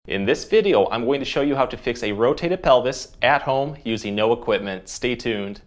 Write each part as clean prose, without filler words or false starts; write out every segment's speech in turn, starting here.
In this video, I'm going to show you how to fix a rotated pelvis at home using no equipment. Stay tuned.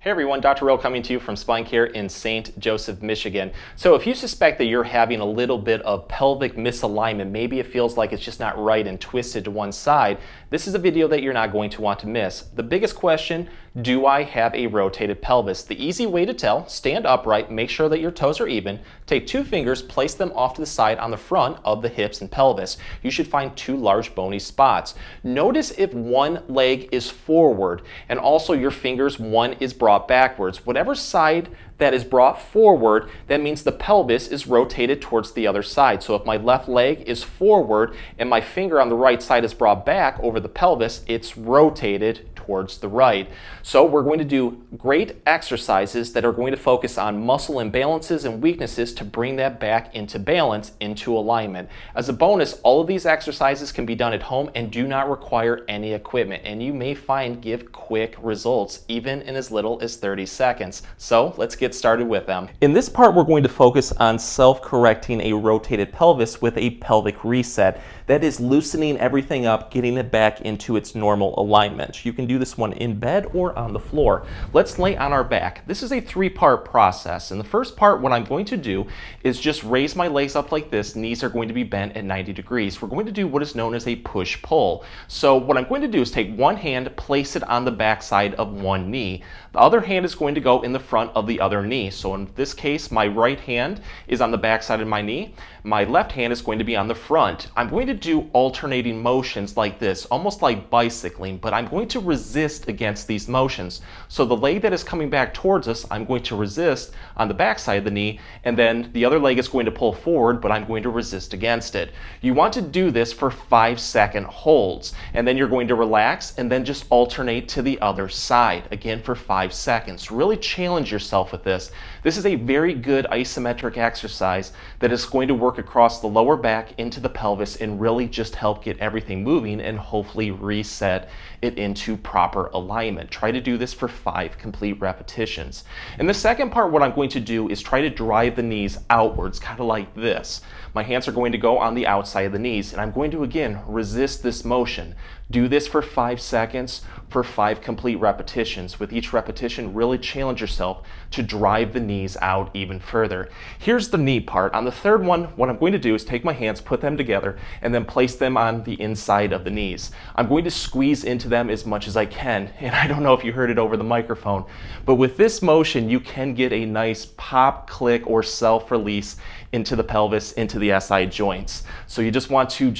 Hey everyone, Dr. Rowe coming to you from Spine Care in St. Joseph, Michigan. So if you suspect that you're having a little bit of pelvic misalignment, maybe it feels like it's just not right and twisted to one side, this is a video that you're not going to want to miss. The biggest question, do I have a rotated pelvis? The easy way to tell, stand upright, make sure that your toes are even, take two fingers, place them off to the side on the front of the hips and pelvis. You should find two large bony spots. Notice if one leg is forward and also your fingers, one is brought backwards. Whatever side that is brought forward, that means the pelvis is rotated towards the other side. So if my left leg is forward and my finger on the right side is brought back over the pelvis, it's rotated towards the right. So we're going to do great exercises that are going to focus on muscle imbalances and weaknesses to bring that back into balance, into alignment. As a bonus, all of these exercises can be done at home and do not require any equipment, and you may find give quick results even in as little as 30 seconds. So let's get started with them. In this part, we're going to focus on self-correcting a rotated pelvis with a pelvic reset. That is loosening everything up, getting it back into its normal alignment. You can do this one in bed or on the floor. Let's lay on our back. This is a three-part process. In the first part, what I'm going to do is just raise my legs up like this. Knees are going to be bent at 90 degrees. We're going to do what is known as a push-pull. So what I'm going to do is take one hand, place it on the back side of one knee. The other hand is going to go in the front of the other knee. So in this case, my right hand is on the back side of my knee. My left hand is going to be on the front. I'm going to do alternating motions like this, almost like bicycling, but I'm going to resist against these motions. So the leg that is coming back towards us, I'm going to resist on the back side of the knee, and then the other leg is going to pull forward, but I'm going to resist against it. You want to do this for 5-second holds, and then you're going to relax and then just alternate to the other side, again for 5 seconds. Really challenge yourself with this. This is a very good isometric exercise that is going to work across the lower back into the pelvis and really just help get everything moving and hopefully reset it into proper alignment. Try to do this for 5 complete repetitions. In the second part, what I'm going to do is try to drive the knees outwards, kind of like this. My hands are going to go on the outside of the knees, and I'm going to, again, resist this motion. Do this for 5 seconds for 5 complete repetitions. With each repetition, really challenge yourself to drive the knees out even further. Here's the knee part. On the third one, what I'm going to do is take my hands, put them together, and then place them on the inside of the knees. I'm going to squeeze into them as much as I can, and I don't know if you heard it over the microphone, but with this motion, you can get a nice pop, click, or self-release into the pelvis, into the SI joints. So you just want to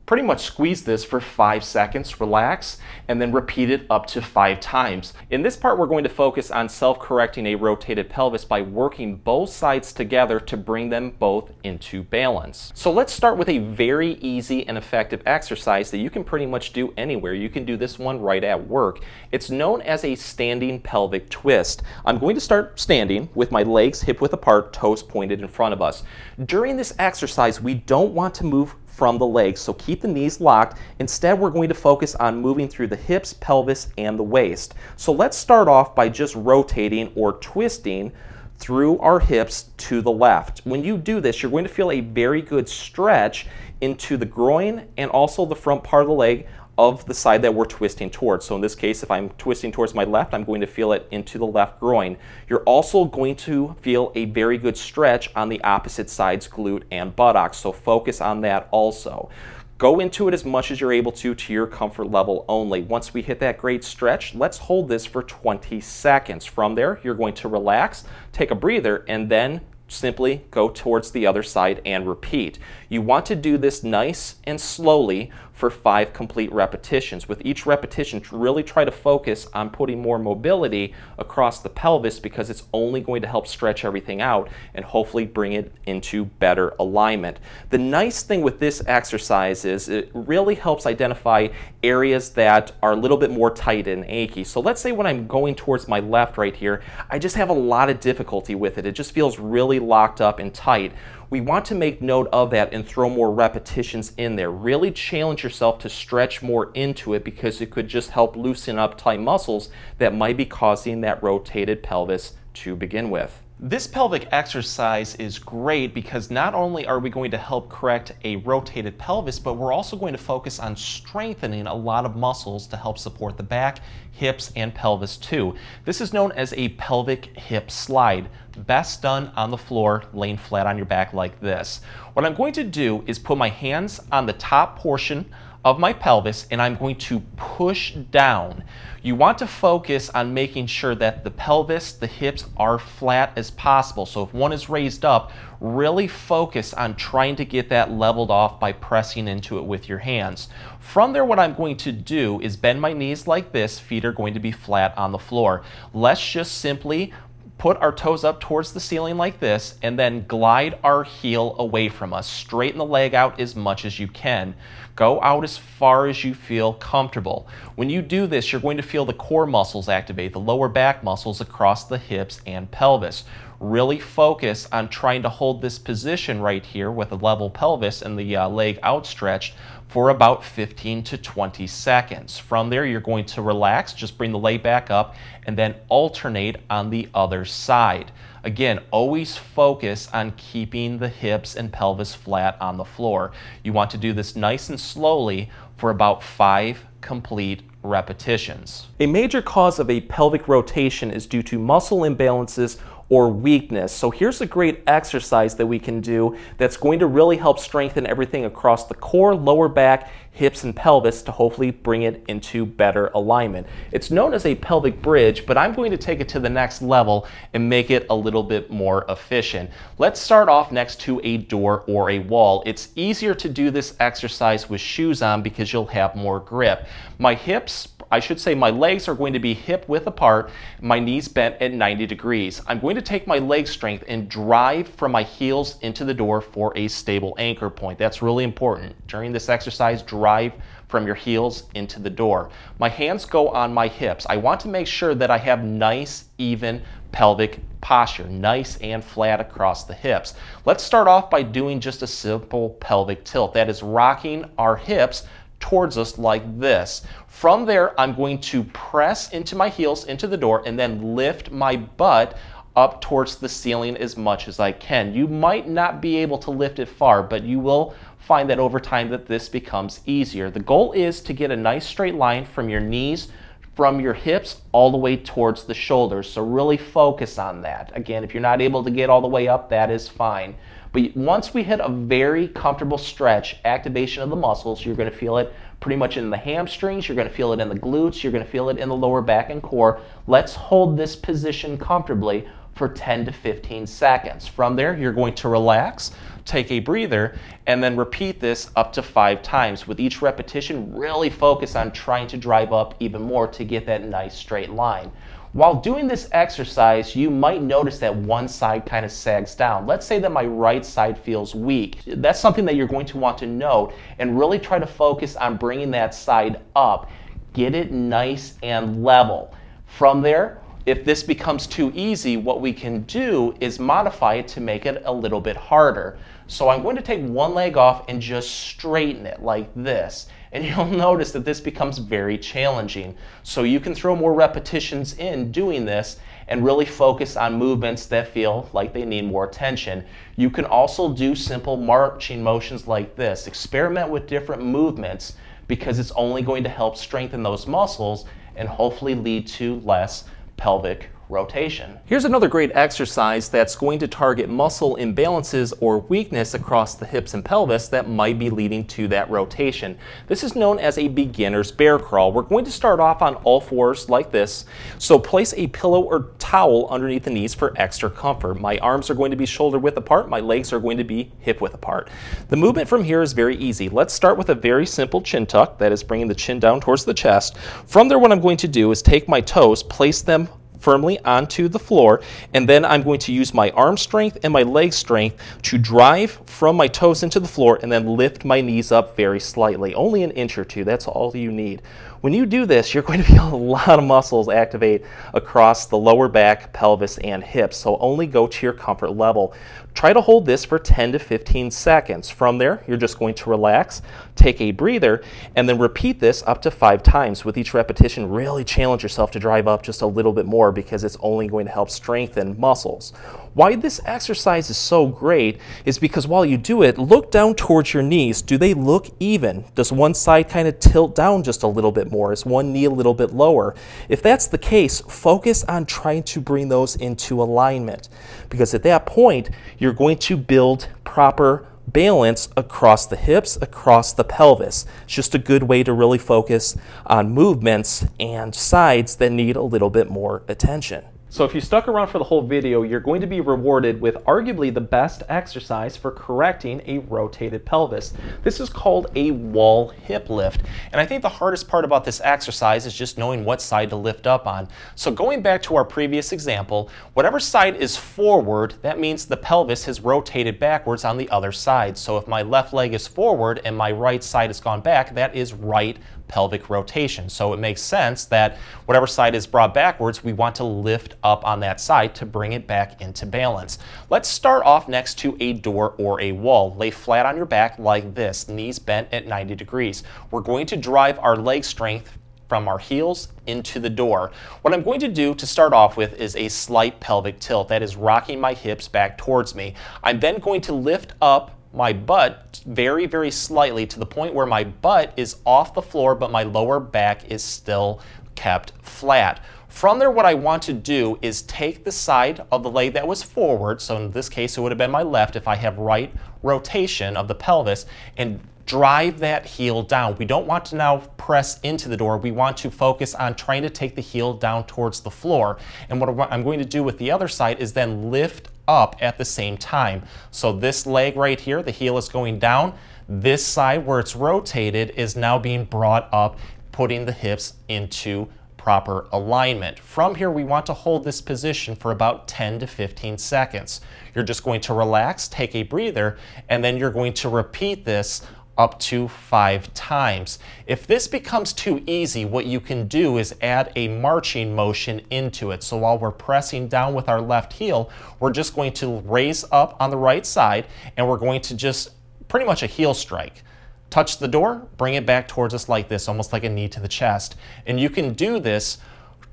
pretty much squeeze this for 5 seconds, relax, and then repeat it up to 5 times. In this part, we're going to focus on self-correcting a rotated pelvis by working both sides together to bring them both into balance. So let's start with a very easy and effective exercise that you can pretty much do anywhere. You can do this one right at work. It's known as a standing pelvic twist. I'm going to start standing with my legs hip-width apart, toes pointed in front of us. During this exercise, we don't want to move from the legs, so keep the knees locked. Instead, we're going to focus on moving through the hips, pelvis, and the waist. So let's start off by just rotating or twisting through our hips to the left. When you do this, you're going to feel a very good stretch into the groin and also the front part of the leg of the side that we're twisting towards. So in this case, if I'm twisting towards my left, I'm going to feel it into the left groin. You're also going to feel a very good stretch on the opposite side's glute and buttocks, so focus on that also. Go into it as much as you're able to your comfort level only. Once we hit that great stretch, let's hold this for 20 seconds. From there, you're going to relax, take a breather, and then simply go towards the other side and repeat. You want to do this nice and slowly for 5 complete repetitions. With each repetition, really try to focus on putting more mobility across the pelvis because it's only going to help stretch everything out and hopefully bring it into better alignment. The nice thing with this exercise is it really helps identify areas that are a little bit more tight and achy. So let's say when I'm going towards my left right here, I just have a lot of difficulty with it. It just feels really locked up and tight. We want to make note of that and throw more repetitions in there. Really challenge yourself to stretch more into it because it could just help loosen up tight muscles that might be causing that rotated pelvis to begin with. This pelvic exercise is great because not only are we going to help correct a rotated pelvis, but we're also going to focus on strengthening a lot of muscles to help support the back, hips, and pelvis too. This is known as a pelvic hip slide, best done on the floor, laying flat on your back like this. What I'm going to do is put my hands on the top portion of my pelvis and I'm going to push down. You want to focus on making sure that the pelvis, the hips are flat as possible. So if one is raised up, really focus on trying to get that leveled off by pressing into it with your hands. From there, what I'm going to do is bend my knees like this. Feet are going to be flat on the floor. Let's just simply put our toes up towards the ceiling like this and then glide our heel away from us. Straighten the leg out as much as you can. Go out as far as you feel comfortable. When you do this, you're going to feel the core muscles activate, the lower back muscles across the hips and pelvis. Really focus on trying to hold this position right here with a level pelvis and the leg outstretched for about 15 to 20 seconds. From there, you're going to relax, just bring the leg back up, and then alternate on the other side. Again, always focus on keeping the hips and pelvis flat on the floor. You want to do this nice and slowly for about 5 complete repetitions. A major cause of a pelvic rotation is due to muscle imbalances or weakness. So here's a great exercise that we can do that's going to really help strengthen everything across the core, lower back, hips, and pelvis to hopefully bring it into better alignment. It's known as a pelvic bridge, but I'm going to take it to the next level and make it a little bit more efficient. Let's start off next to a door or a wall. It's easier to do this exercise with shoes on because you'll have more grip. My hips, I should say my legs are going to be hip width apart, my knees bent at 90 degrees. I'm going to take my leg strength and drive from my heels into the door for a stable anchor point. That's really important. During this exercise, drive from your heels into the door. My hands go on my hips. I want to make sure that I have nice, even pelvic posture, nice and flat across the hips. Let's start off by doing just a simple pelvic tilt. That is rocking our hips towards us like this. From there, I'm going to press into my heels into the door and then lift my butt up towards the ceiling as much as I can. You might not be able to lift it far, but you will find that over time that this becomes easier. The goal is to get a nice straight line from your knees, from your hips, all the way towards the shoulders. So really focus on that. Again, if you're not able to get all the way up, that is fine. But once we hit a very comfortable stretch, activation of the muscles, you're going to feel it pretty much in the hamstrings, you're going to feel it in the glutes, you're going to feel it in the lower back and core. Let's hold this position comfortably for 10 to 15 seconds. From there, you're going to relax, take a breather, and then repeat this up to 5 times. With each repetition, really focus on trying to drive up even more to get that nice straight line. While doing this exercise, you might notice that one side kind of sags down. Let's say that my right side feels weak. That's something that you're going to want to note and really try to focus on bringing that side up. Get it nice and level. From there, if this becomes too easy, what we can do is modify it to make it a little bit harder. So I'm going to take one leg off and just straighten it like this. And you'll notice that this becomes very challenging. So you can throw more repetitions in doing this and really focus on movements that feel like they need more attention. You can also do simple marching motions like this. Experiment with different movements because it's only going to help strengthen those muscles and hopefully lead to less pelvic rotation. Here's another great exercise that's going to target muscle imbalances or weakness across the hips and pelvis that might be leading to that rotation. This is known as a beginner's bear crawl. We're going to start off on all fours like this. So place a pillow or towel underneath the knees for extra comfort. My arms are going to be shoulder width apart. My legs are going to be hip width apart. The movement from here is very easy. Let's start with a very simple chin tuck, that is bringing the chin down towards the chest. From there, what I'm going to do is take my toes, place them firmly onto the floor, and then I'm going to use my arm strength and my leg strength to drive from my toes into the floor and then lift my knees up very slightly, only an inch or two. That's all you need. When you do this, you're going to feel a lot of muscles activate across the lower back, pelvis, and hips, so only go to your comfort level. Try to hold this for 10 to 15 seconds. From there, you're just going to relax, take a breather, and then repeat this up to 5 times. With each repetition, really challenge yourself to drive up just a little bit more because it's only going to help strengthen muscles. Why this exercise is so great is because while you do it, look down towards your knees. Do they look even? Does one side kind of tilt down just a little bit more? Is one knee a little bit lower? If that's the case, focus on trying to bring those into alignment, because at that point, you're going to build proper balance across the hips, across the pelvis. It's just a good way to really focus on movements and sides that need a little bit more attention. So if you stuck around for the whole video, you're going to be rewarded with arguably the best exercise for correcting a rotated pelvis. This is called a wall hip lift. And I think the hardest part about this exercise is just knowing what side to lift up on. So going back to our previous example, whatever side is forward, that means the pelvis has rotated backwards on the other side. So if my left leg is forward and my right side has gone back, that is right pelvic rotation. So it makes sense that whatever side is brought backwards, we want to lift up on that side to bring it back into balance. Let's start off next to a door or a wall. Lay flat on your back like this, knees bent at 90 degrees. We're going to drive our leg strength from our heels into the door. What I'm going to do to start off with is a slight pelvic tilt. That is rocking my hips back towards me. I'm then going to lift up my butt very, very slightly to the point where my butt is off the floor, but my lower back is still kept flat. From there, what I want to do is take the side of the leg that was forward, so in this case it would have been my left if I have right rotation of the pelvis, and drive that heel down. We don't want to now press into the door. We want to focus on trying to take the heel down towards the floor. And what I'm going to do with the other side is then lift up at the same time. So this leg right here, the heel is going down. This side where it's rotated is now being brought up, putting the hips into proper alignment. From here, we want to hold this position for about 10 to 15 seconds. You're just going to relax, take a breather, and then you're going to repeat this up to 5 times. If this becomes too easy, what you can do is add a marching motion into it. So while we're pressing down with our left heel, we're just going to raise up on the right side, and we're going to just pretty much a heel strike. Touch the door, bring it back towards us like this, almost like a knee to the chest. And you can do this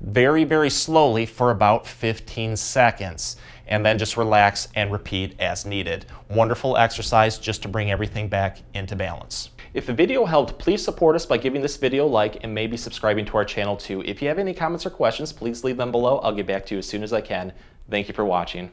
very, very slowly for about 15 seconds. And then just relax and repeat as needed. Wonderful exercise just to bring everything back into balance. If the video helped, please support us by giving this video a like and maybe subscribing to our channel too. If you have any comments or questions, please leave them below. I'll get back to you as soon as I can. Thank you for watching.